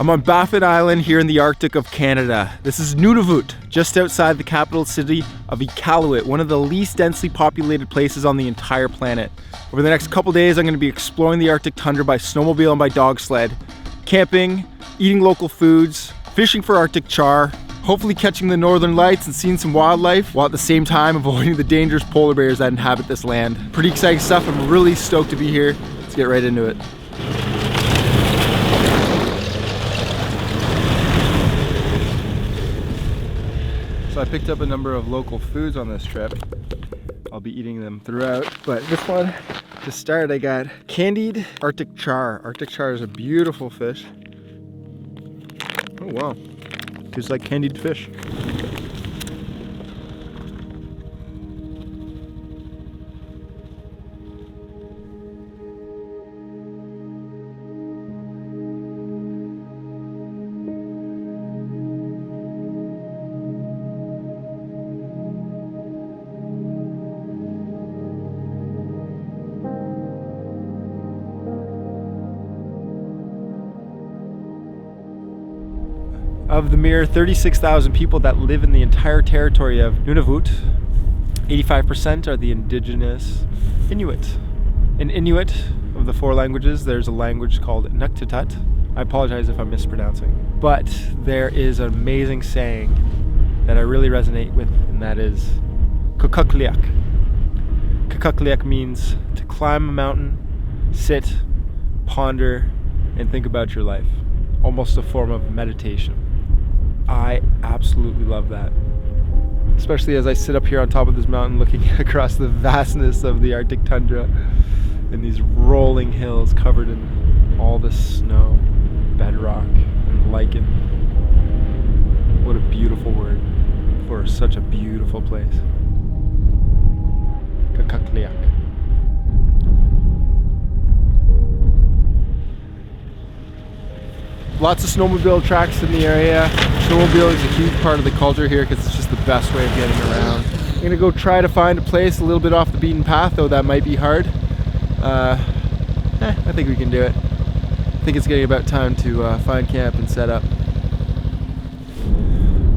I'm on Baffin Island here in the Arctic of Canada. This is Nunavut, just outside the capital city of Iqaluit, one of the least densely populated places on the entire planet. Over the next couple days, I'm going to be exploring the Arctic tundra by snowmobile and by dog sled, camping, eating local foods, fishing for Arctic char, hopefully catching the northern lights and seeing some wildlife, while at the same time avoiding the dangerous polar bears that inhabit this land. Pretty exciting stuff. I'm really stoked to be here. Let's get right into it. So I picked up a number of local foods on this trip. I'll be eating them throughout, but this one, to start, I got candied Arctic char. Arctic char is a beautiful fish. Oh wow, tastes like candied fish. Of the mere 36,000 people that live in the entire territory of Nunavut, 85% are the indigenous Inuit. In Inuit, of the 4 languages, there's a language called Inuktitut. I apologize if I'm mispronouncing. But there is an amazing saying that I really resonate with, and that is Kukukliak. Kukukliak means to climb a mountain, sit, ponder, and think about your life. Almost a form of meditation. I absolutely love that. Especially as I sit up here on top of this mountain looking across the vastness of the Arctic tundra and these rolling hills covered in all this snow, bedrock, and lichen. What a beautiful word for such a beautiful place. Kukukliak. Lots of snowmobile tracks in the area. Snowmobile is a huge part of the culture here because it's just the best way of getting around. I'm gonna go try to find a place a little bit off the beaten path, though that might be hard. I think we can do it. I think it's getting about time to find camp and set up.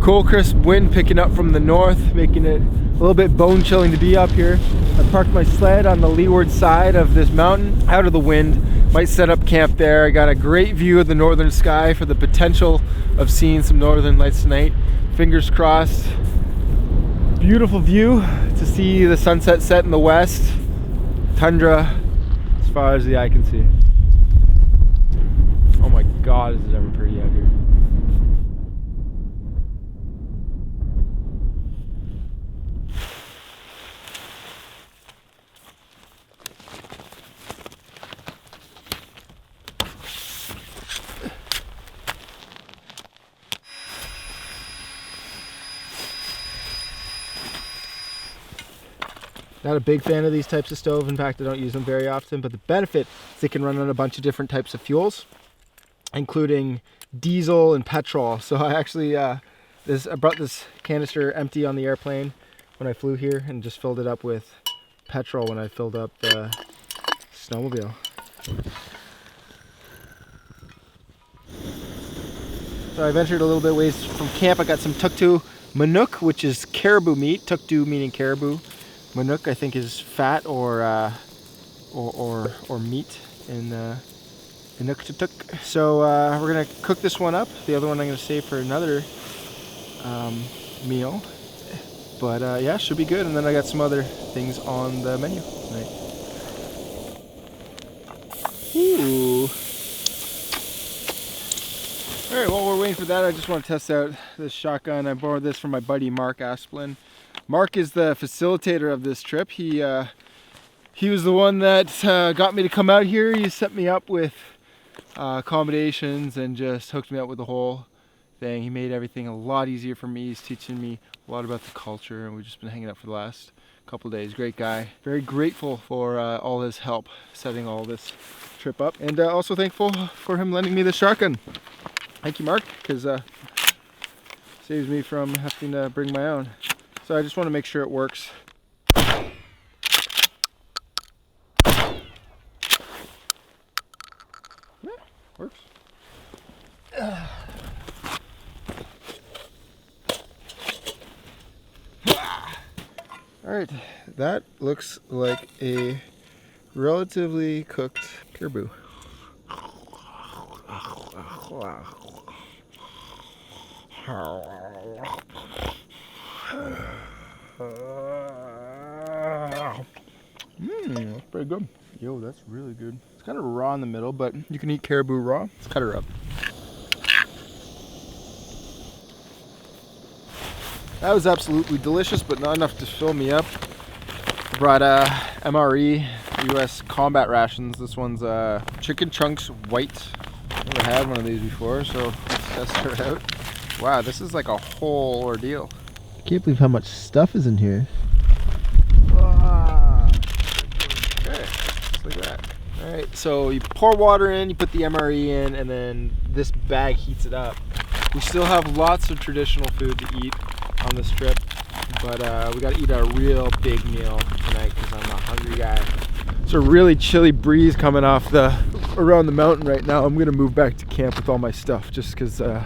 Cool, crisp wind picking up from the north, making it a little bit bone chilling to be up here. I parked my sled on the leeward side of this mountain, out of the wind. Might set up camp there. I got a great view of the northern sky for the potential of seeing some northern lights tonight. Fingers crossed. Beautiful view to see the sunset set in the west. Tundra as far as the eye can see. Oh my God, is it ever pretty out here. Not a big fan of these types of stove. In fact, I don't use them very often, but the benefit is they can run on a bunch of different types of fuels, including diesel and petrol. So I actually, I brought this canister empty on the airplane when I flew here and just filled it up with petrol when I filled up the snowmobile. So I ventured a little bit ways from camp. I got some tuktu manuk, which is caribou meat. Tuktu meaning caribou. Manuk, I think, is fat or meat in Inuktitut. So we're gonna cook this one up. The other one I'm gonna save for another meal. But yeah, should be good. And then I got some other things on the menu tonight. Ooh. All right, while we're waiting for that, I just want to test out this shotgun. I borrowed this from my buddy Mark Asplin. Mark is the facilitator of this trip. He was the one that got me to come out here. He set me up with accommodations and just hooked me up with the whole thing. He made everything a lot easier for me. He's teaching me a lot about the culture, and we've just been hanging out for the last couple of days. Great guy. Very grateful for all his help setting all this trip up, and also thankful for him lending me the shotgun. Thank you, Mark, because saves me from having to bring my own. So I just want to make sure it works. Yeah, works. Alright, that looks like a relatively cooked caribou. That's pretty good. Yo, that's really good. It's kind of raw in the middle, but you can eat caribou raw. Let's cut her up. That was absolutely delicious, but not enough to fill me up. I brought MRE US combat rations. This one's chicken chunks white. Never had one of these before, so let's test her out. Wow, this is like a whole ordeal. I can't believe how much stuff is in here. Okay, just like that. Alright, so you pour water in, you put the MRE in, and then this bag heats it up. We still have lots of traditional food to eat on this trip, but we gotta eat a real big meal tonight because I'm a hungry guy. It's a really chilly breeze coming off around the mountain right now. I'm gonna move back to camp with all my stuff just because it's a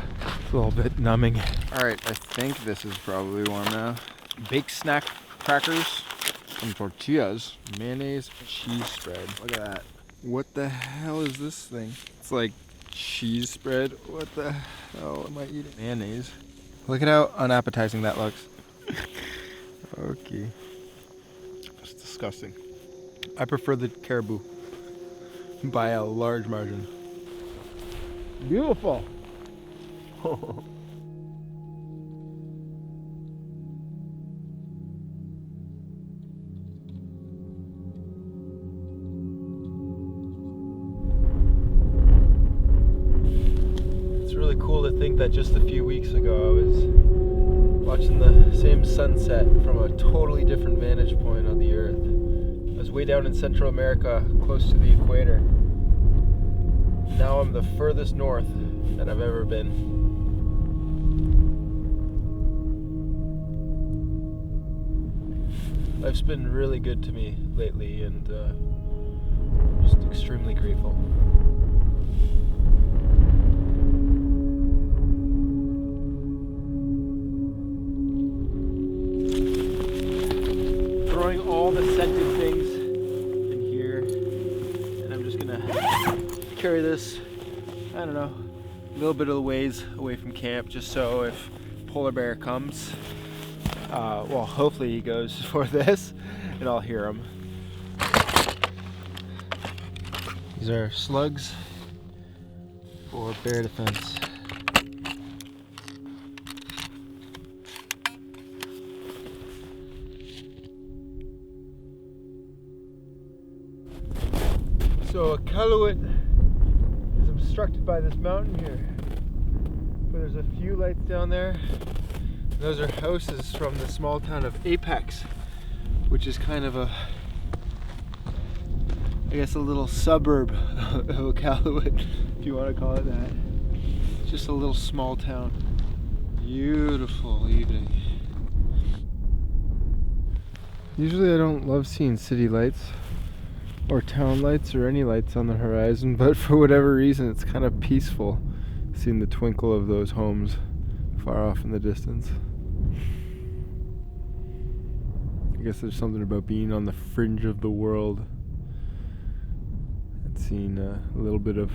little bit numbing. Alright, I think this is probably warm now. Baked snack crackers, some tortillas, mayonnaise, cheese spread. Look at that. What the hell is this thing? It's like cheese spread. What the hell am I eating? Mayonnaise. Look at how unappetizing that looks. Okay. That's disgusting. I prefer the caribou by a large margin. Beautiful. It's really cool to think that just a few weeks ago I was watching the same sunset from a totally different vantage point on the earth. I was way down in Central America, close to the equator. Now I'm the furthest north that I've ever been. Life's been really good to me lately, and just extremely grateful. Throwing all the scented things in here, and I'm just gonna carry this, I don't know, a little bit of the ways away from camp, just so if polar bear comes, well, hopefully he goes for this and I'll hear him. These are slugs for bear defense. So Iqaluit is obstructed by this mountain here, but there's a few lights down there. Those are houses from the small town of Apex, which is kind of I guess a little suburb of Iqaluit, if you want to call it that. Just a little small town. Beautiful evening. Usually I don't love seeing city lights or town lights or any lights on the horizon, but for whatever reason it's kind of peaceful seeing the twinkle of those homes far off in the distance. I guess there's something about being on the fringe of the world and seeing a little bit of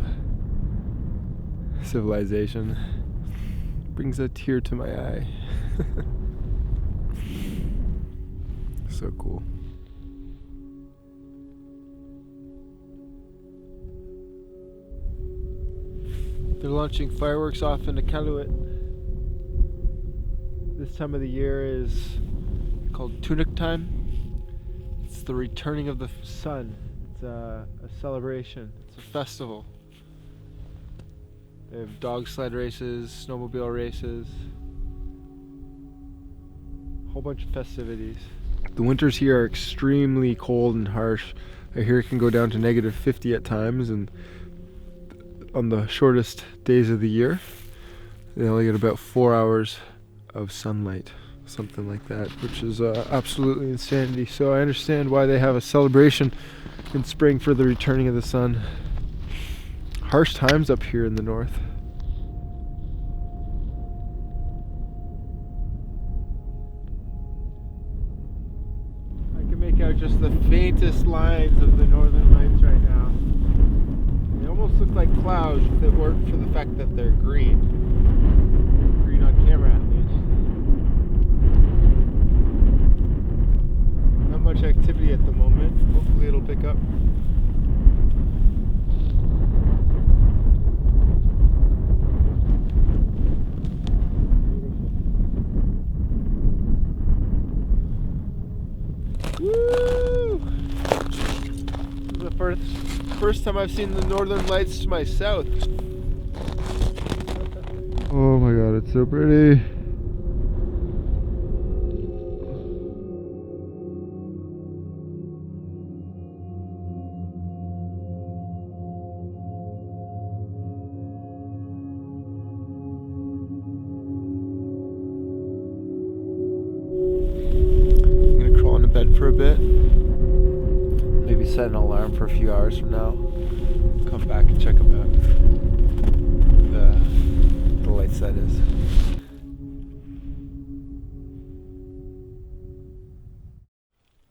civilization brings a tear to my eye. So cool. They're launching fireworks off into Iqaluit. This time of the year is called tunic time. It's the returning of the sun. It's a celebration. It's a festival. They have dog sled races, snowmobile races, a whole bunch of festivities. The winters here are extremely cold and harsh. I hear it can go down to -50 at times, and on the shortest days of the year, they only get about 4 hours of sunlight, something like that, which is absolutely insanity. So I understand why they have a celebration in spring for the returning of the sun. Harsh times up here in the north. faintest lines of the northern lights right now. They almost look like clouds if it weren't for the fact that they're green. Green on camera at least. Not much activity at the moment. Hopefully it'll pick up. Woo! This is the first time I've seen the northern lights to my south. Oh my god, it's so pretty. For a bit, maybe set an alarm for a few hours from now, come back and check about the lights, that is.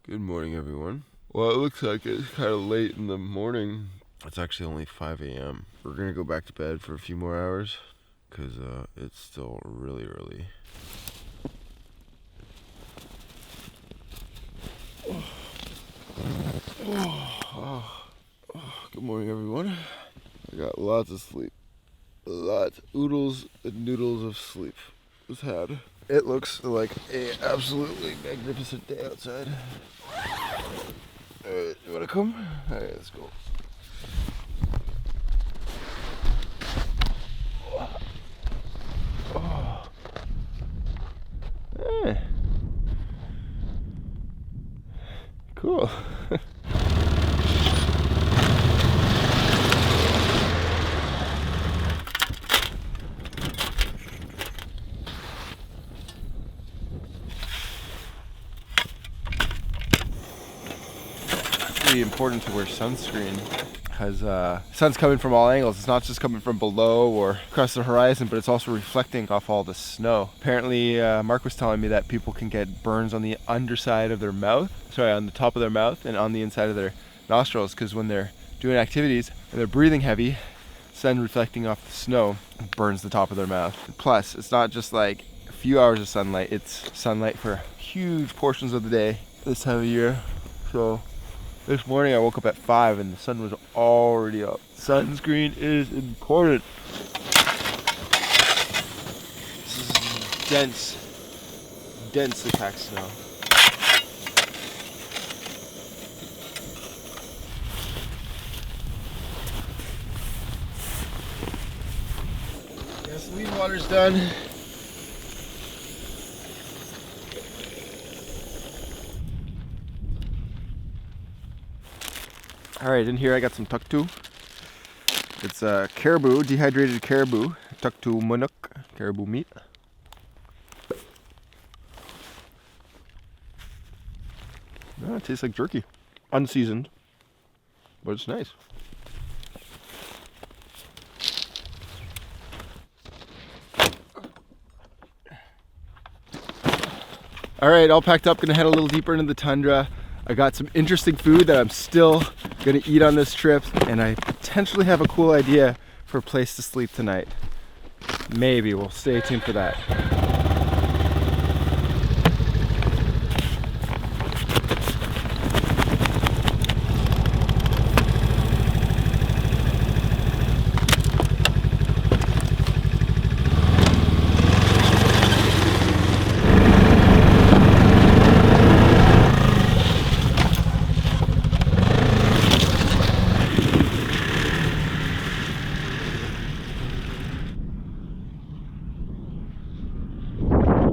Good morning, everyone. Well, it looks like it's kind of late in the morning. It's actually only 5 a.m. We're gonna go back to bed for a few more hours because it's still really early. Good morning, everyone. I got lots of sleep. Lots, oodles and noodles of sleep was had. It looks like a absolutely magnificent day outside. Alright, you wanna come? Alright, let's go. Hey. Cool. Really important to wear sunscreen because sun's coming from all angles. It's not just coming from below or across the horizon, but it's also reflecting off all the snow. Apparently, Mark was telling me that people can get burns on the underside of their mouth, on the top of their mouth and on the inside of their nostrils, because when they're doing activities and they're breathing heavy, sun reflecting off the snow burns the top of their mouth. Plus, it's not just like a few hours of sunlight, it's sunlight for huge portions of the day this time of year. So this morning I woke up at 5 and the sun was already up. Sunscreen is important. This is densely packed snow. Gasoline water's done. Alright, in here I got some tuktu. It's caribou, dehydrated caribou, tuktu munuk, caribou meat. Oh, it tastes like jerky. Unseasoned, but it's nice. Alright, all packed up, gonna head a little deeper into the tundra. I got some interesting food that I'm still gonna eat on this trip, and I potentially have a cool idea for a place to sleep tonight. Maybe, we'll stay tuned for that.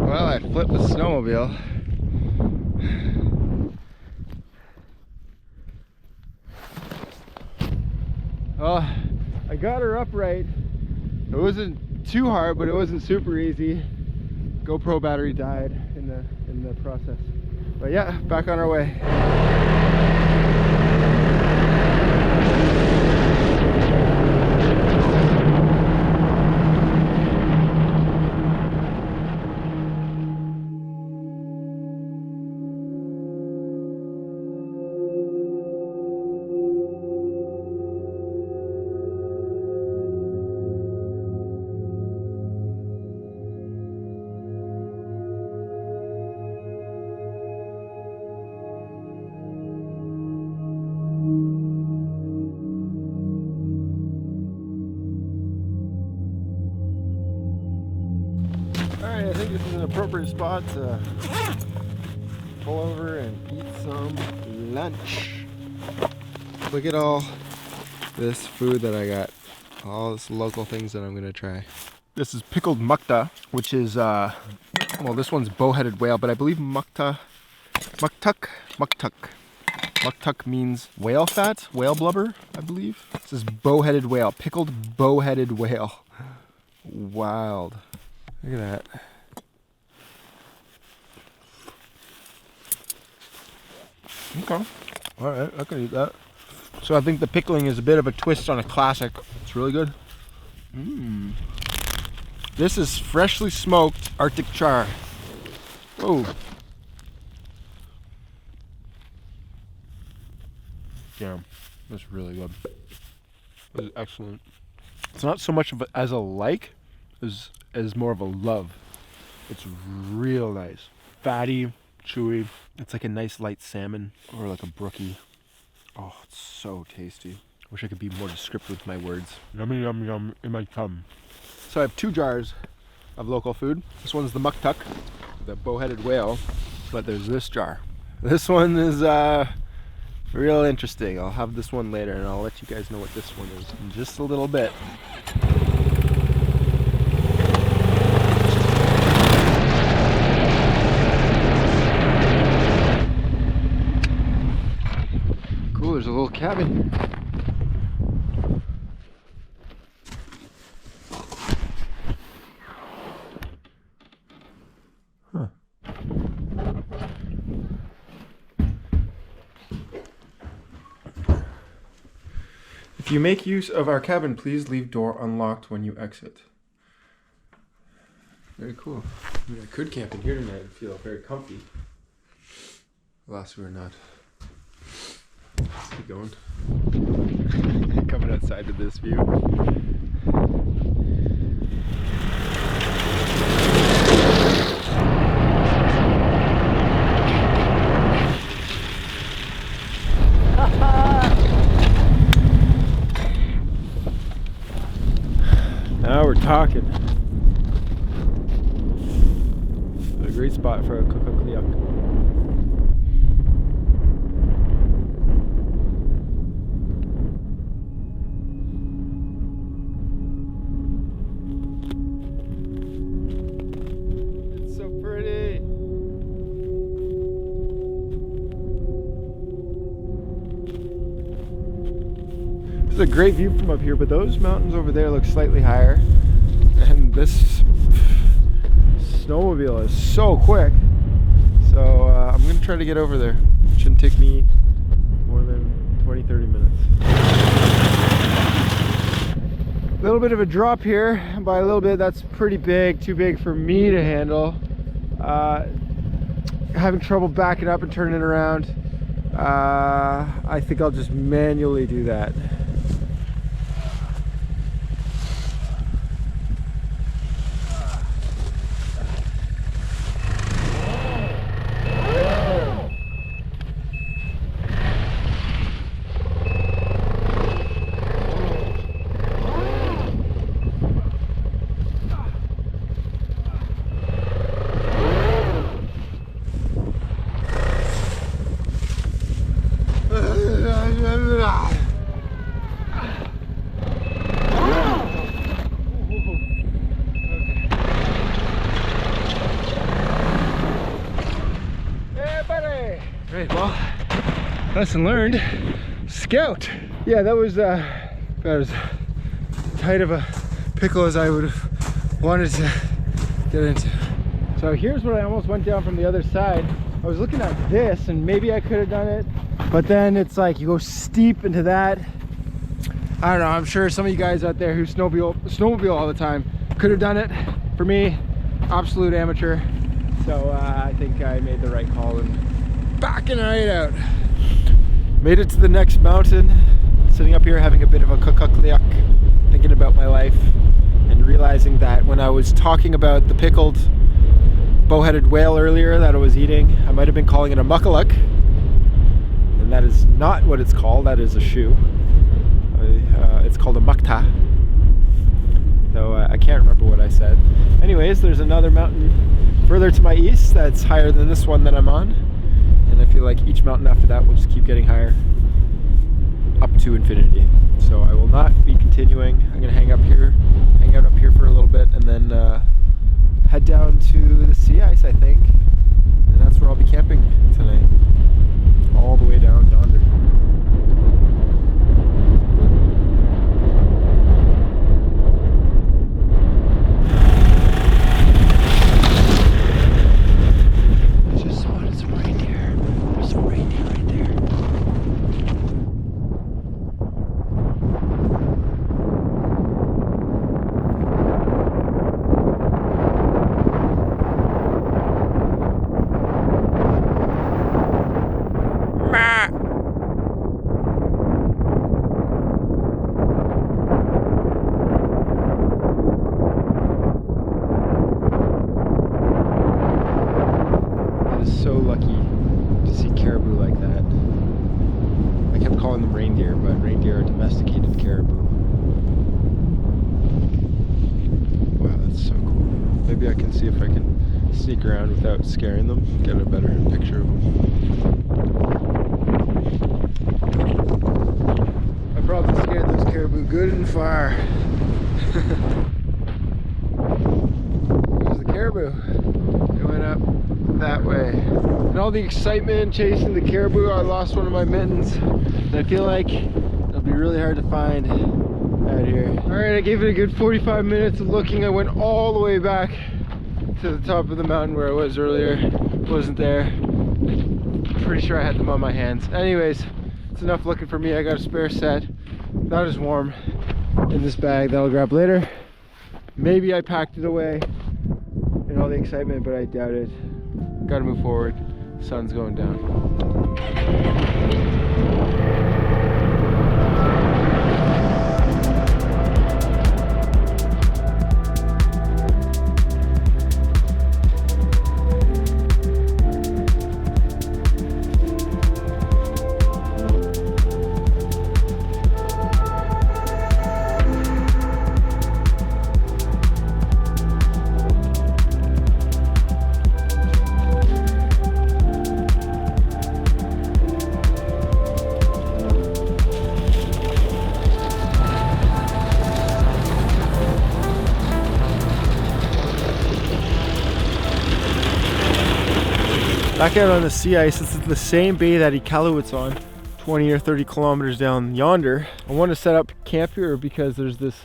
Well, I flipped the snowmobile. Well, I got her upright. It wasn't too hard, but it wasn't super easy. GoPro battery died in the process. But yeah, back on our way. an appropriate spot to pull over and eat some lunch. Look at all this food that I got. All this local things that I'm gonna try. This is pickled mukta, which is, well, this one's bow-headed whale, but I believe muktuk means whale fat, whale blubber, I believe. This is bow-headed whale, pickled bow-headed whale. Wild. Look at that. Okay. Alright, I can eat that. So I think the pickling is a bit of a twist on a classic. It's really good. This is freshly smoked Arctic char. Oh. Damn, that's really good. This is excellent. It's not so much of as a like as more of a love. It's real nice. Fatty, chewy. It's like a nice light salmon or like a brookie. Oh, it's so tasty. Wish I could be more descriptive with my words. Yummy, yum, yum in my tum. So I have 2 jars of local food. This one's the muktuk, the bow-headed whale, but there's this jar. This one is real interesting. I'll have this one later and I'll let you guys know what this one is in just a little bit. Cool, there's a little cabin. If you make use of our cabin, please leave door unlocked when you exit. Very cool. I mean, I could camp in here tonight and feel very comfy. Alas, we're not. Let's keep going. Coming outside to this view. Now we're talking. A great spot for a Iqaluit. It's so pretty. This is a great view from up here, but those mountains over there look slightly higher. And this snowmobile is so quick. So I'm going to try to get over there. It shouldn't take me more than 20-30 minutes. A little bit of a drop here. And by a little bit, that's pretty big. Too big for me to handle. Having trouble backing up and turning it around. I think I'll just manually do that. Right, well, lesson learned, scout. Yeah, that was about as tight of a pickle as I would have wanted to get into. So here's what I almost went down from the other side. I was looking at this and maybe I could have done it, but then it's like you go steep into that. I don't know, I'm sure some of you guys out there who snowmobile all the time could have done it. For me, absolute amateur. So I think I made the right call and backing right out. Made it to the next mountain, sitting up here having a bit of a Iqaluit, thinking about my life and realizing that when I was talking about the pickled bow-headed whale earlier that I was eating, I might have been calling it a muckluck, and that is not what it's called. That is a shoe. It's called a mukta. So I can't remember what I said. Anyways, there's another mountain further to my east that's higher than this one that I'm on, and I feel like each mountain after that will just keep getting higher up to infinity. So I will not be continuing. I'm gonna hang out up here for a little bit, and then head down to the sea ice, I think, and that's where I'll be camping tonight, all the way down yonder. So lucky to see caribou like that. I kept calling them reindeer, but reindeer are domesticated caribou. Wow, that's so cool. Maybe I can see if I can sneak around without scaring them, get a better picture of them. I probably scared those caribou good and far. There's the caribou. It went up that way. And all the excitement chasing the caribou, I lost one of my mittens. And I feel like it'll be really hard to find out here. Alright, I gave it a good 45 minutes of looking. I went all the way back to the top of the mountain where I was earlier. Wasn't there. Pretty sure I had them on my hands. Anyways, it's enough looking for me. I got a spare set. Not as warm in this bag that I'll grab later. Maybe I packed it away in all the excitement, but I doubt it. Gotta move forward. Sun's going down. Back out on the sea ice. This is the same bay that Iqaluit's on, 20 or 30 kilometers down yonder. I want to set up camp here because there's this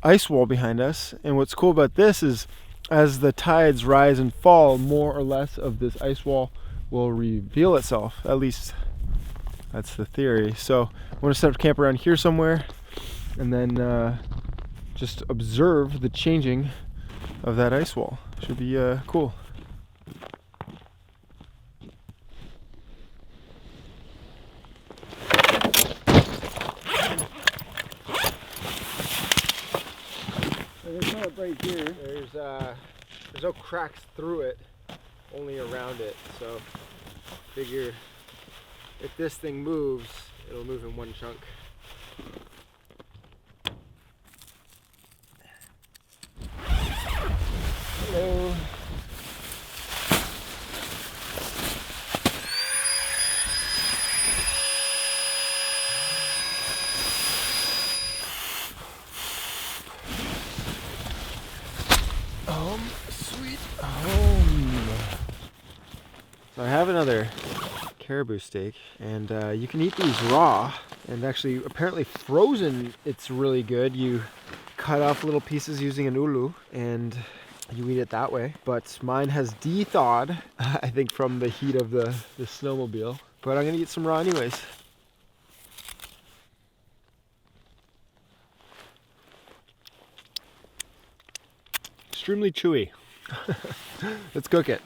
ice wall behind us, and what's cool about this is as the tides rise and fall, more or less of this ice wall will reveal itself. At least that's the theory. So I want to set up camp around here somewhere, and then just observe the changing of that ice wall. Should be cool. Right here, there's no cracks through it, only around it. So figure if this thing moves, it'll move in one chunk. Hello. Sweet home. So I have another caribou steak, and you can eat these raw, and actually apparently frozen it's really good. You cut off little pieces using an ulu and you eat it that way, but mine has de-thawed, I think from the heat of the snowmobile, but I'm gonna eat some raw anyways. Extremely chewy. Let's cook it.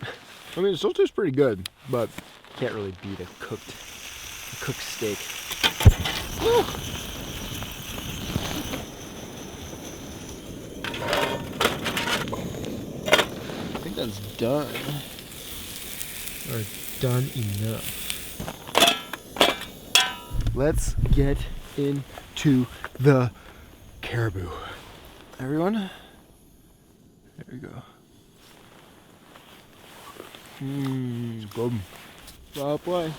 I mean, it still tastes pretty good, but can't really beat a cooked steak. Woo! I think that's done, or done enough. Let's get into the caribou. Everyone, there we go. It's good. Oh boy.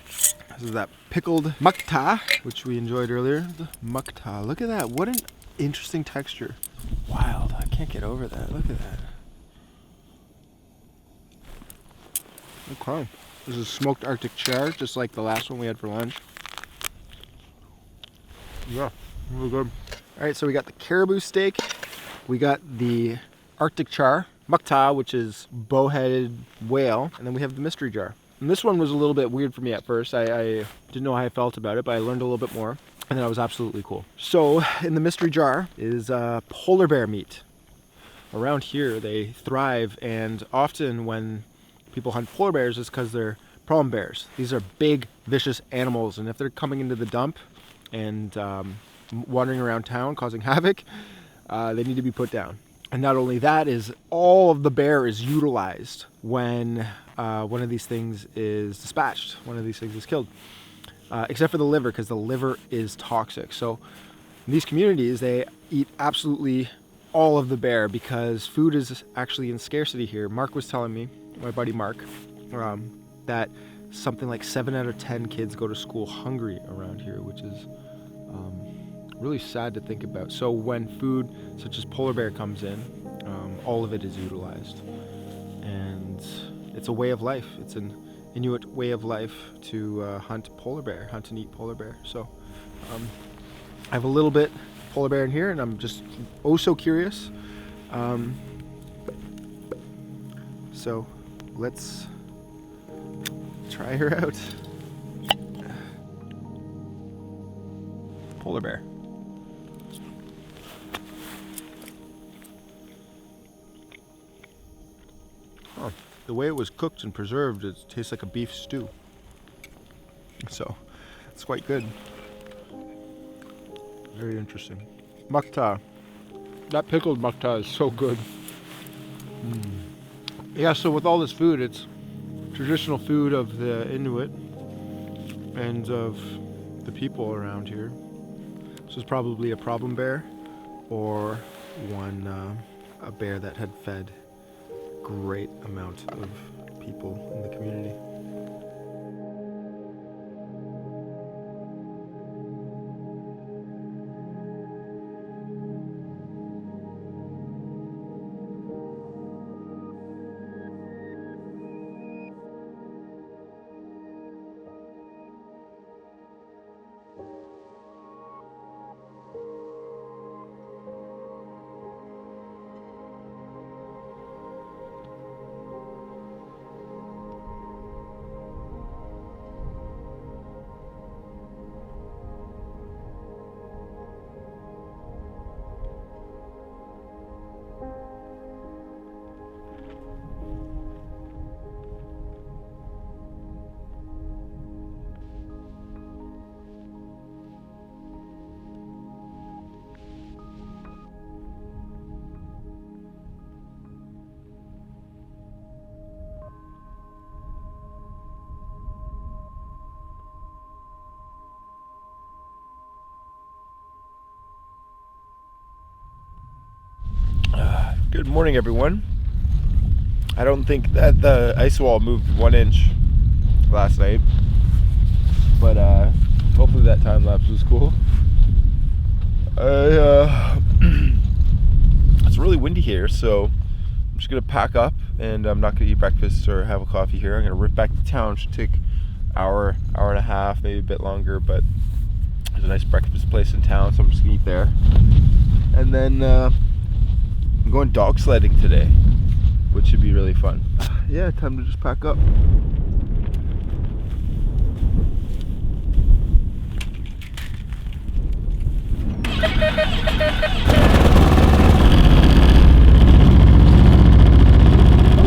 This is that pickled mukta, which we enjoyed earlier. The mukta. Look at that. What an interesting texture. Wild. I can't get over that. Look at that. Okay. This is smoked Arctic char, just like the last one we had for lunch. Yeah, really good. All right, so we got the caribou steak. We got the Arctic char, mukta, which is bow-headed whale, and then we have the mystery jar. And this one was a little bit weird for me at first. I didn't know how I felt about it, but I learned a little bit more, and then it was absolutely cool. So in the mystery jar is polar bear meat. Around here, they thrive, and often when people hunt polar bears, it's because they're problem bears. These are big, vicious animals, and if they're coming into the dump and wandering around town causing havoc, they need to be put down. And not only that, is all of the bear is utilized when one of these things is dispatched, one of these things is killed, except for the liver, because the liver is toxic. So in these communities, they eat absolutely all of the bear because food is actually in scarcity here. Mark was telling me, my buddy Mark, that something like 7 out of 10 kids go to school hungry around here, which is really sad to think about. So when food such as polar bear comes in, all of it is utilized, and it's a way of life. It's an Inuit way of life to hunt polar bear, hunt and eat polar bear. So I have a little bit polar bear in here, and I'm just so curious. So let's try her out. Polar bear. Oh, the way it was cooked and preserved, it tastes like a beef stew. So it's quite good. Very interesting. Mukta. That pickled mukta is so good. Yeah, so with all this food, it's traditional food of the Inuit and of the people around here. This is probably a problem bear, or a bear that had fed a great amount of people in the community. Good morning, everyone. I don't think that the ice wall moved 1 inch last night, but hopefully that time lapse was cool. It's really windy here, so I'm just gonna pack up, and I'm not gonna eat breakfast or have a coffee here. I'm gonna rip back to town. It should take hour and a half, maybe a bit longer, but there's a nice breakfast place in town, so I'm just gonna eat there. And then I'm going dog sledding today, which should be really fun. Yeah, time to just pack up.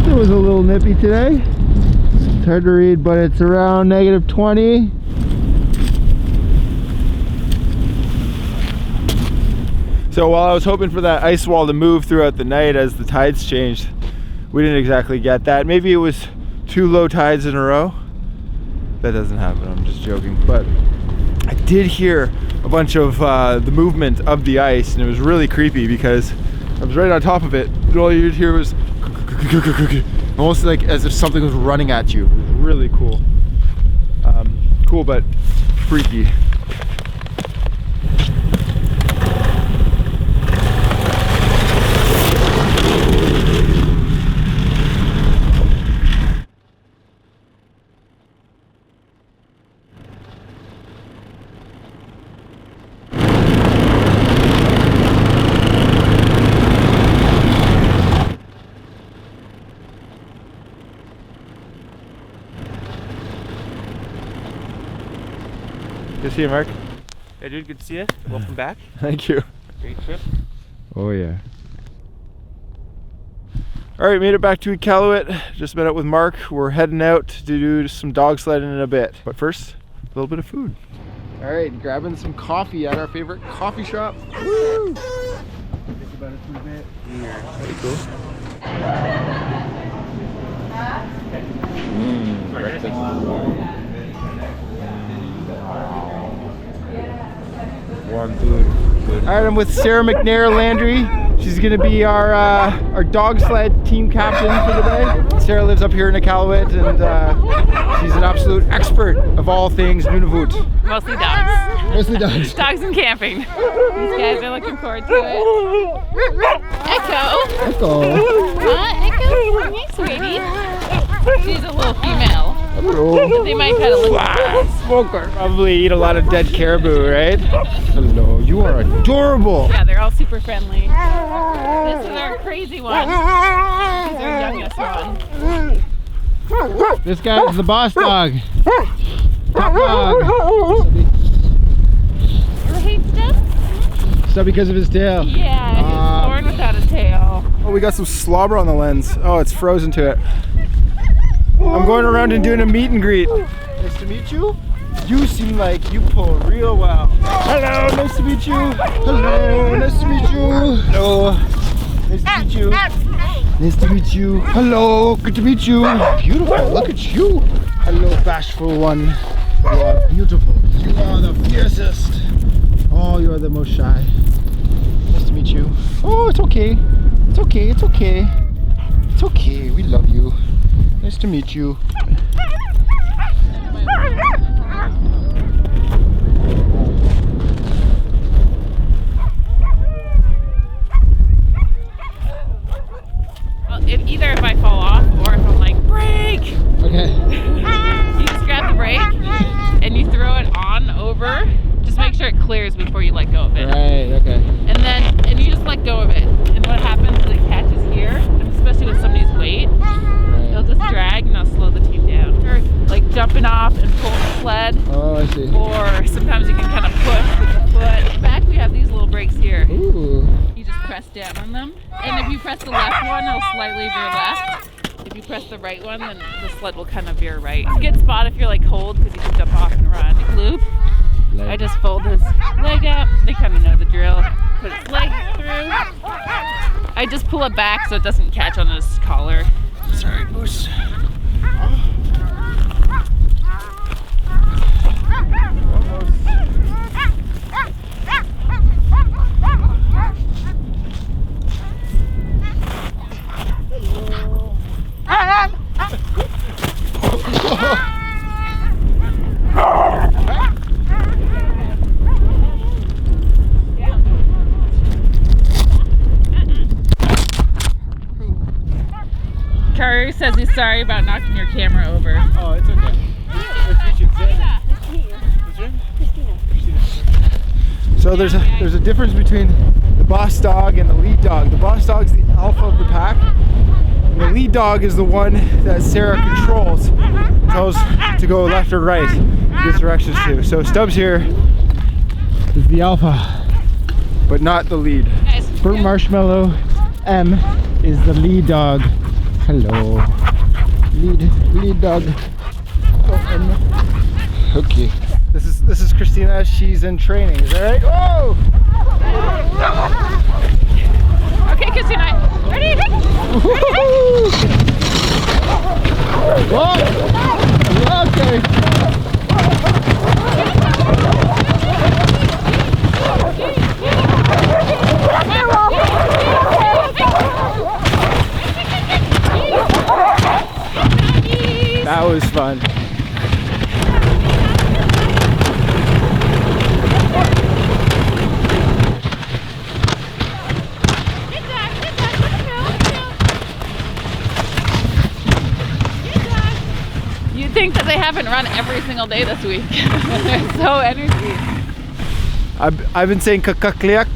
It was a little nippy today. It's hard to read, but it's around -20. So while I was hoping for that ice wall to move throughout the night as the tides changed, we didn't exactly get that. Maybe it was 2 low tides in a row. That doesn't happen, I'm just joking. But I did hear a bunch of the movement of the ice, and it was really creepy because I was right on top of it, and all you'd hear was almost like as if something was running at you. It was really cool. Cool but freaky. Good to see you, Mark. Hey dude, good to see you. Welcome back. Thank you. Great trip. Oh yeah. Alright, made it back to Iqaluit. Just met up with Mark. We're heading out to do some dog sledding in a bit. But first, a little bit of food. Alright, grabbing some coffee at our favorite coffee shop. Woo! Think about it for a bit. Very cool. Breakfast. Warm food. Alright, I'm with Sarah McNair Landry. She's gonna be our dog sled team captain for the day. Sarah lives up here in Iqaluit, and she's an absolute expert of all things Nunavut. Mostly dogs. Mostly dogs. Dogs and camping. These guys are looking forward to it. Echo. Echo. Echo. Hey, sweetie. She's a little female. Hello. They might kind of look like a smoker. Probably eat a lot of dead caribou, right? Hello, you are adorable. Yeah, they're all super friendly. This is our crazy one. This is our youngest one. This guy's the boss dog. Top dog. Ever hate stuff? So because of his tail. Yeah, he was born without a tail. Oh, we got some slobber on the lens. Oh, it's frozen to it. I'm going around and doing a meet and greet. Nice to meet you. You seem like you pull real well. Hello, nice to meet you. Hello, nice to meet you. Hello, nice to meet you. Nice to meet you. Hello, good to meet you. Beautiful, look at you. Hello, bashful one. You are beautiful. You are the fiercest. Oh, you are the most shy. Nice to meet you. Oh, it's okay. It's okay, it's okay. It's okay, we love you. Nice to meet you. Well, either if I fall off or if I'm like, brake! Okay. You just grab the brake and you throw it on over. Just make sure it clears before you let go of it. Right, okay. And you just let go of it. And what happens is it catches here, and especially with somebody's weight, it'll just drag and it'll slow the team down. Or like jumping off and pull the sled. Oh, I see. Or sometimes you can kind of push with the foot. In fact, we have these little brakes here. Ooh. You just press down on them. And if you press the left one, it'll slightly veer left. If you press the right one, then the sled will kind of veer right. It's a good spot if you're like cold because you can jump off and run. Iqaluit. I just fold his leg up. They kind of know the drill. Put his leg through. I just pull it back so it doesn't catch on his collar. Sorry, Moose. Char says he's sorry about knocking your camera over. Oh, it's okay. Nice to meet you, Xander. Nice to meet you. What's your name? Christina. So there's a difference between the boss dog and the lead dog. The boss dog's the alpha of the pack. And the lead dog is the one that Sarah controls, tells to go left or right, gives directions to. So Stubbs here is the alpha, but not the lead. Guys, Burnt Marshmallow M is the lead dog. Hello. Lead dog. Oh, M. Okay. This is Christina. She's in training. Is that right? Oh! okay, Christina. Ready? Whoa! Okay. run every single day this week. So energy. I've been saying kakakliak,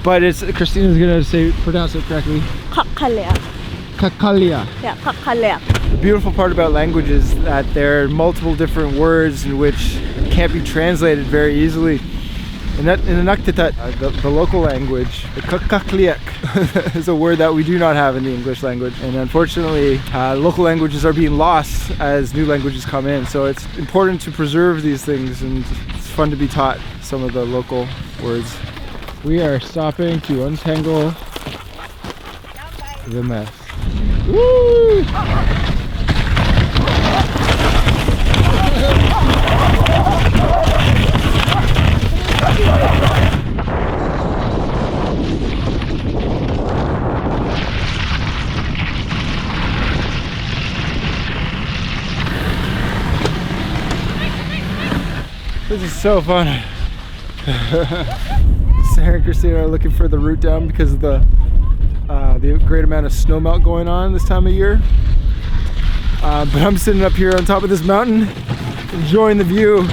but it's Christina's gonna pronounce it correctly. Kakaliak. Kakalia. Yeah, kakaliak. The beautiful part about language is that there are multiple different words in which can't be translated very easily. In Iqaluit, the local language, the kakakliak is a word that we do not have in the English language, and unfortunately local languages are being lost as new languages come in, so it's important to preserve these things, and it's fun to be taught some of the local words. We are stopping to untangle the mess. Woo! This is so fun. Sarah and Christina are looking for the route down because of the great amount of snow melt going on this time of year. But I'm sitting up here on top of this mountain, enjoying the view,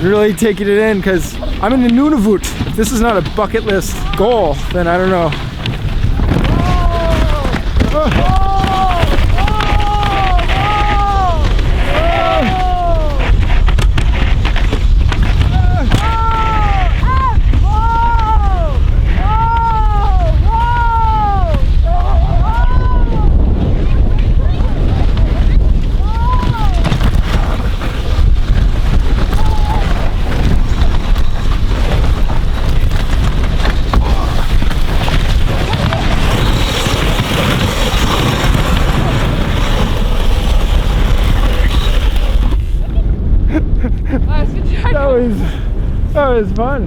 really taking it in because I'm in Nunavut. If this is not a bucket list goal, then I don't know. Oh. That was fun.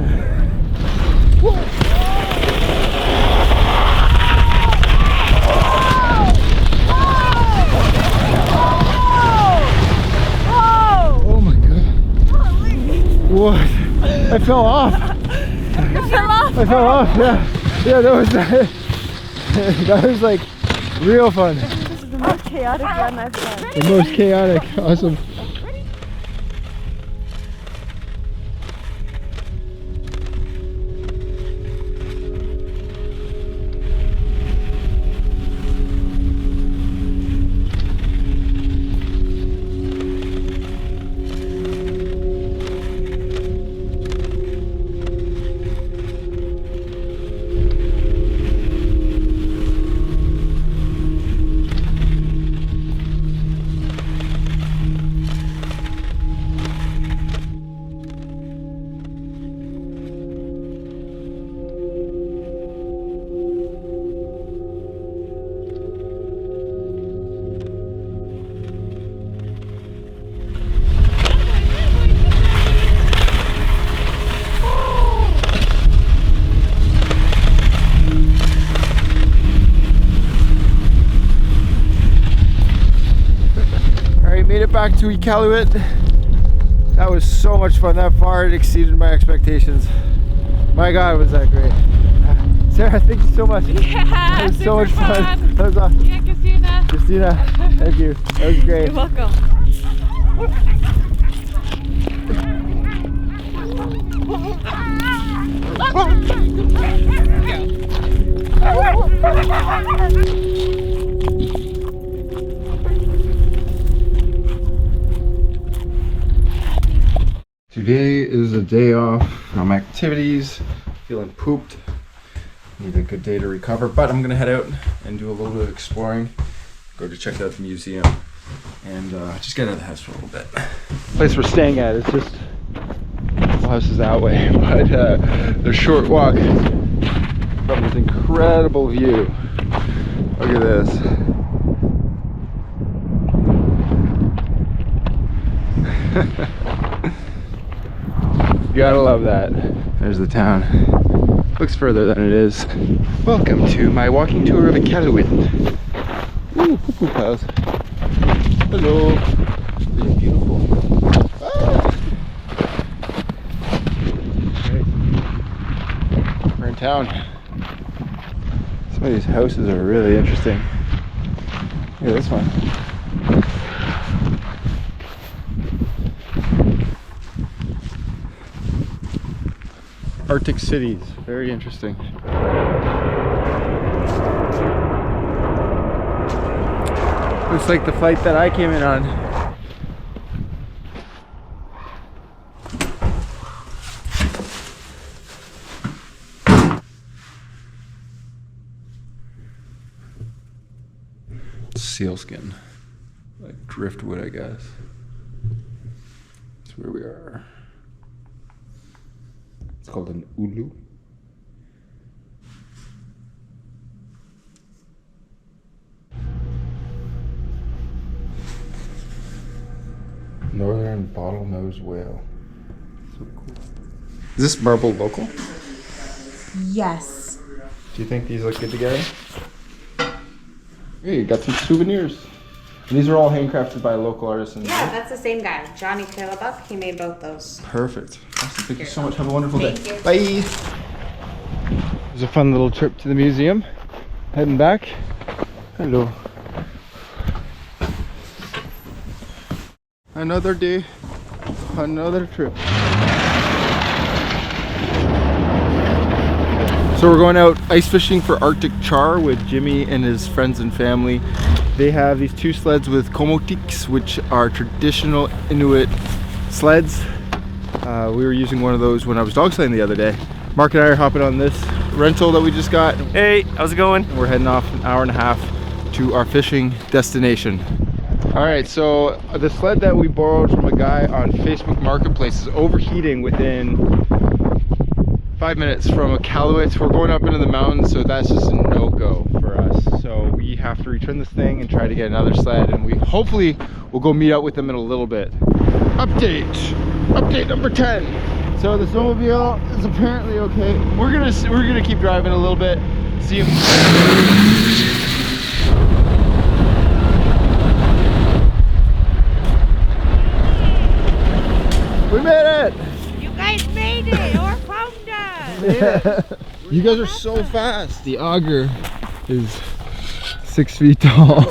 Oh my god. What? I fell off. You fell off? I fell off, yeah. Yeah, that was like real fun. This is the most chaotic run I've done. The most chaotic. Awesome. Made it back to Iqaluit. That was so much fun. That far it exceeded my expectations. My God, was that great. Sarah, thank you so much. Yeah, that was so much fun. That was awesome. Yeah, Christina. Christina, thank you. That was great. You're welcome. Today is a day off from activities. Feeling pooped. Need a good day to recover, but I'm gonna head out and do a little bit of exploring. Go to check out the museum and just get out of the house for a little bit. The place we're staying at is just, the house is that way, but the short walk from this incredible view. Look at this. You gotta love that. There's the town. Looks further than it is. Welcome to my walking tour of Iqaluit. Ooh, poo-poo pals. Hello. Really beautiful. Ah. Okay. We're in town. Some of these houses are really interesting. Look at this one. Arctic cities. Very interesting. Looks like the flight that I came in on. Sealskin, like driftwood, I guess. That's where we are. It's called an ulu. Northern bottlenose whale. So cool. Is this marble local? Yes. Do you think these look good together? Hey, you got some souvenirs. And these are all handcrafted by local artisans. Yeah, that's the same guy, Johnny Kalabuck. He made both those. Perfect. Awesome. Thank you so much. Have a wonderful day. Thank you. Bye. It was a fun little trip to the museum. Heading back. Hello. Another day, another trip. So we're going out ice fishing for Arctic char with Jimmy and his friends and family. They have these two sleds with komotiks, which are traditional Inuit sleds. We were using one of those when I was dog sledding the other day. Mark and I are hopping on this rental that we just got. Hey, how's it going? We're heading off an hour and a half to our fishing destination. All right, so the sled that we borrowed from a guy on Facebook Marketplace is overheating within 5 minutes from Iqaluit. We're going up into the mountains, so that's just a no-go for us. So we have to return this thing and try to get another sled, and we hopefully will go meet up with them in a little bit. Update number 10. So the snowmobile is apparently okay. We're gonna keep driving a little bit, see if we made it! You guys made it, or found us! Yeah. You guys are so fast. The auger is 6 feet tall.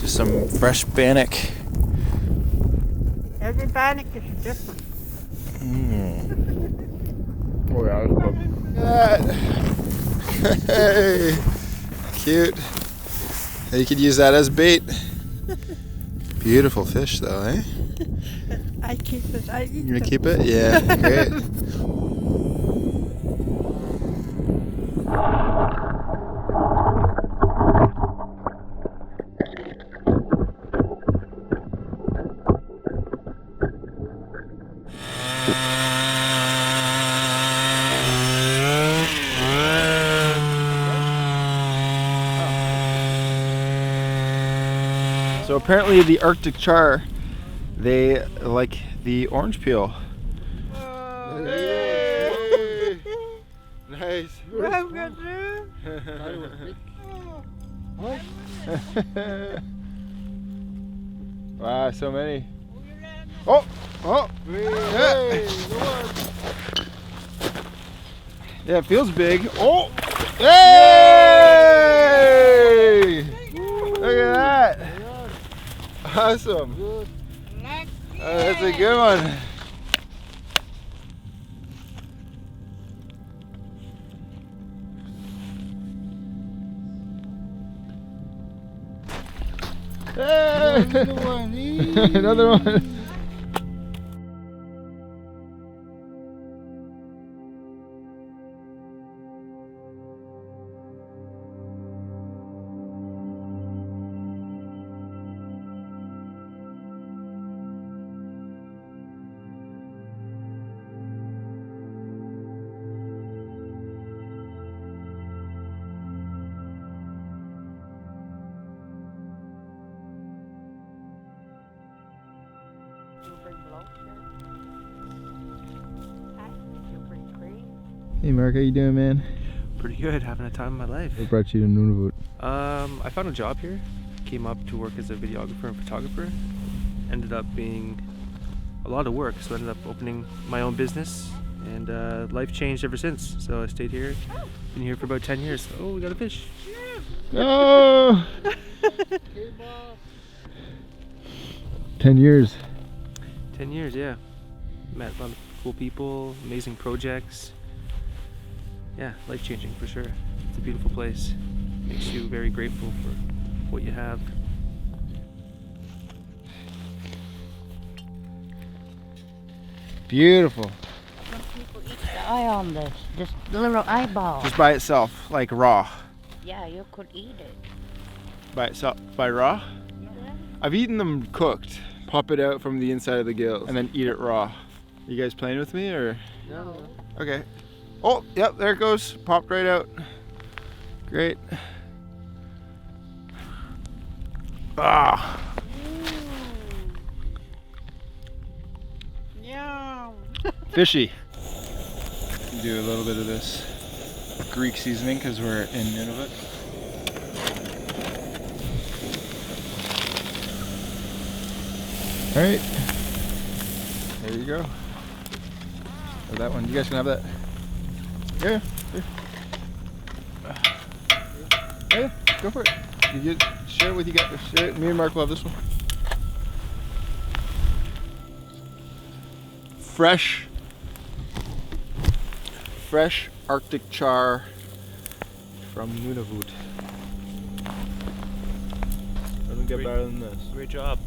Just some fresh bannock. Every bannock is different. Oh yeah, that's good. Hey, cute. You could use that as bait. Beautiful fish though, eh? I keep it. I eat You gonna them. keep it? Yeah, great. So apparently the Arctic char, they like the orange peel. Hey. Nice. I'm gonna Wow, so many. Oh! Yeah. Yeah, it feels big. Oh! Hey! Look at that! Awesome. That's a good one. Hey! Another one. Hey Mark, how you doing, man? Pretty good, having a time of my life. What brought you to Nunavut? I found a job here. Came up to work as a videographer and photographer. Ended up being a lot of work, so I ended up opening my own business, and life changed ever since. So I stayed here. Been here for about 10 years. Oh, we got a fish. Oh! 10 years. 10 years, yeah. Met a lot of cool people, amazing projects. Yeah, life changing for sure. It's a beautiful place. Makes you very grateful for what you have. Beautiful. Some people eat the eye on this little eyeball. Just by itself, like raw. Yeah, you could eat it. By itself, by raw? I've eaten them cooked. Pop it out from the inside of the gills and then eat it raw. You guys playing with me or? No. Okay. Oh, yep, there it goes. Popped right out. Great. Ah. Yum. Fishy. Do a little bit of this Greek seasoning because we're in Nunavut. All right. There you go. Or that one. You guys can have that. Yeah. Here. Yeah, go for it. You get, share it with you guys. Share it. Me and Mark will have this one. Fresh Arctic char from Nunavut. Doesn't get better than this. Great job.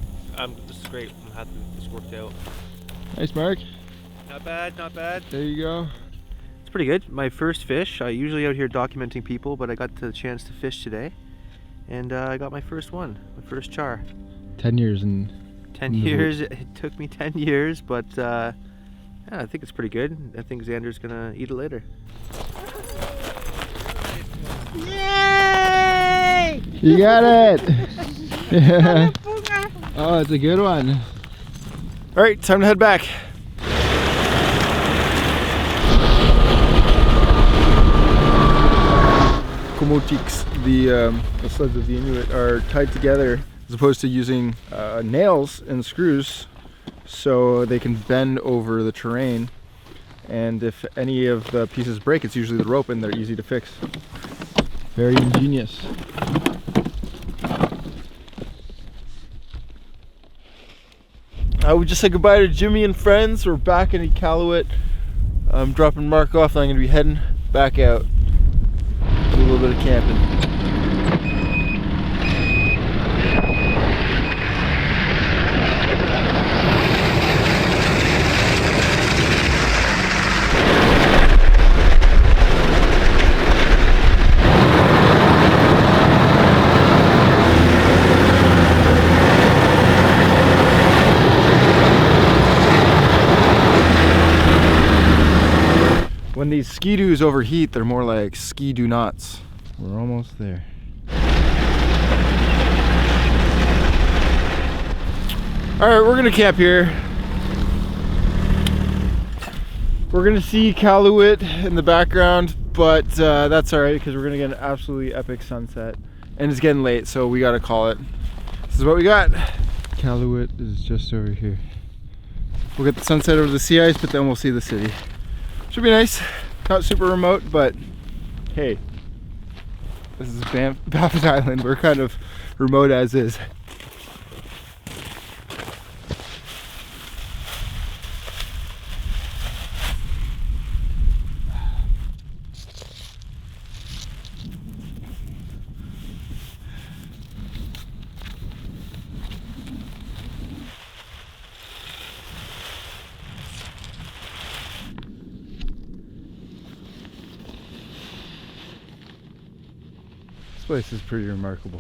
This is great. I'm happy this worked out. Nice, Mark. Not bad, not bad. There you go. It's pretty good. My first fish. I usually out here documenting people, but I got the chance to fish today. And I got my first one, my first char. 10 years and 10 years. It took me 10 years, but yeah, I think it's pretty good. I think Xander's gonna eat it later. Yay! you got it. Yeah. Oh, it's a good one. All right, time to head back. Komotiks, the sleds of the Inuit, are tied together as opposed to using nails and screws, so they can bend over the terrain. And if any of the pieces break, it's usually the rope, and they're easy to fix. Very ingenious. We just said goodbye to Jimmy and friends. We're back in Iqaluit. I'm dropping Mark off, and I'm going to be heading back out. Do a little bit of camping. When these ski-doos overheat, they're more like ski-do-nots. We're almost there. All right, we're gonna camp here. We're gonna see Iqaluit in the background, but that's all right because we're gonna get an absolutely epic sunset. And it's getting late, so we gotta call it. This is what we got. Iqaluit is just over here. We'll get the sunset over the sea ice, but then we'll see the city. Should be nice. Not super remote, but hey, this is Baffin Island. We're kind of remote as is. This place is pretty remarkable.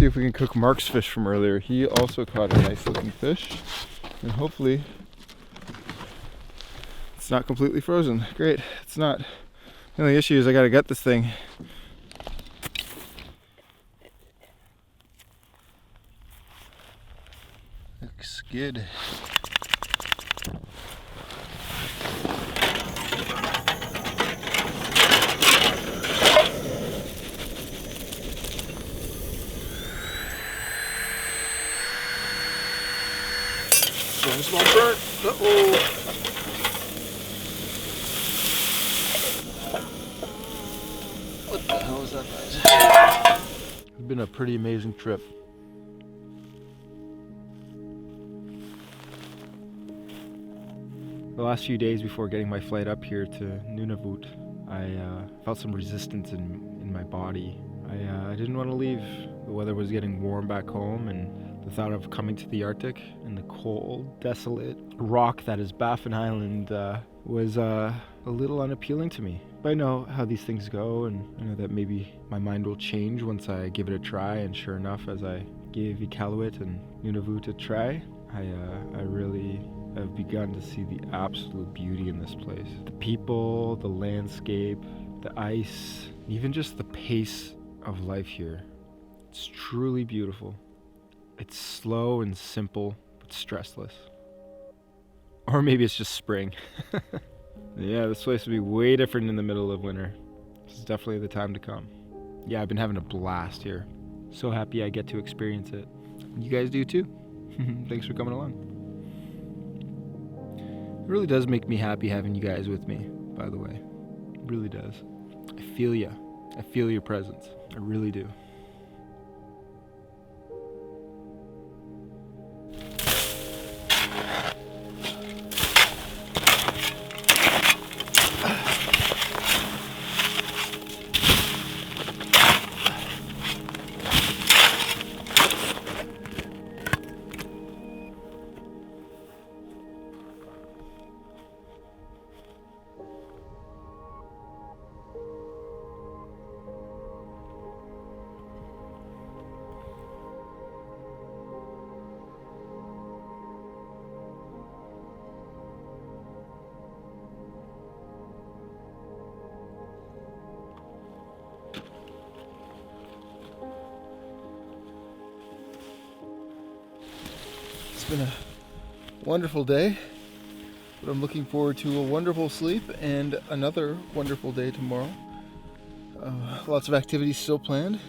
see if we can cook Mark's fish from earlier. He also caught a nice looking fish. And hopefully it's not completely frozen. Great, it's not. The only issue is I gotta gut this thing. Looks good. One small burn. Uh-oh. What the hell is that noise? It's been a pretty amazing trip. The last few days before getting my flight up here to Nunavut, I felt some resistance in my body. I didn't want to leave. The weather was getting warm back home, and the thought of coming to the Arctic and the cold, desolate rock that is Baffin Island was a little unappealing to me. But I know how these things go, and I know that maybe my mind will change once I give it a try. And sure enough, as I gave Iqaluit and Nunavut a try, I really have begun to see the absolute beauty in this place. The people, the landscape, the ice, even just the pace of life here. It's truly beautiful. It's slow and simple, but stressless. Or maybe it's just spring. Yeah, this place would be way different in the middle of winter. This is definitely the time to come. Yeah, I've been having a blast here. So happy I get to experience it. You guys do too. Thanks for coming along. It really does make me happy having you guys with me, by the way. It really does. I feel ya. I feel your presence. I really do. It's been a wonderful day, but I'm looking forward to a wonderful sleep and another wonderful day tomorrow. Lots of activities still planned,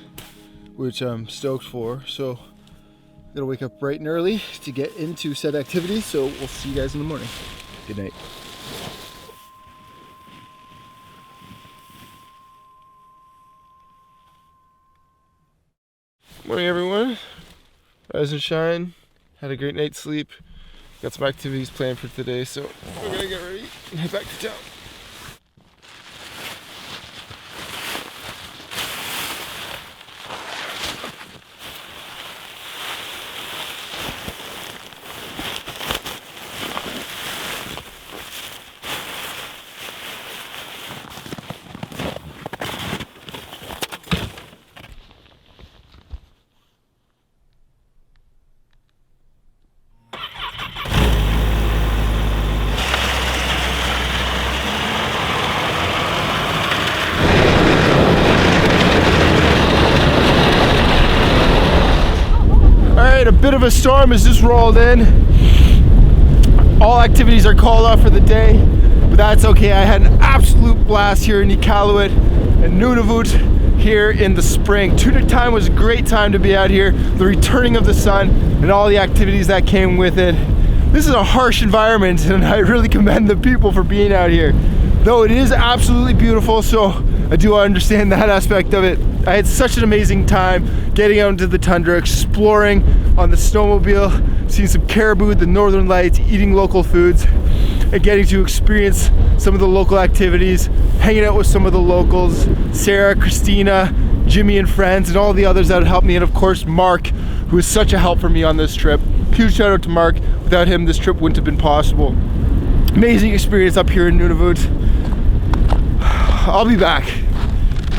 which I'm stoked for. So I'm gonna wake up bright and early to get into said activities. So we'll see you guys in the morning. Good night. Morning, everyone. Rise and shine. Had a great night's sleep. Got some activities planned for today, so we're gonna get ready and head back to town. A bit of a storm has just rolled in. All activities are called off for the day, but that's okay. I had an absolute blast here in Iqaluit and Nunavut here in the spring. Tunic time was a great time to be out here. The returning of the sun and all the activities that came with it. This is a harsh environment, and I really commend the people for being out here. Though it is absolutely beautiful, so I do understand that aspect of it. I had such an amazing time getting out into the tundra, exploring on the snowmobile, seeing some caribou, the northern lights, eating local foods, and getting to experience some of the local activities, hanging out with some of the locals, Sarah, Christina, Jimmy and friends, and all the others that helped me, and of course Mark, who was such a help for me on this trip. Huge shout out to Mark. Without him, this trip wouldn't have been possible. Amazing experience up here in Nunavut. I'll be back,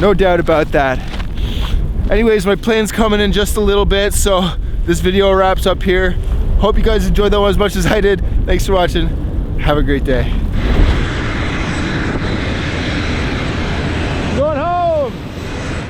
no doubt about that. Anyways, my plane's coming in just a little bit, so this video wraps up here. Hope you guys enjoyed that one as much as I did. Thanks for watching. Have a great day.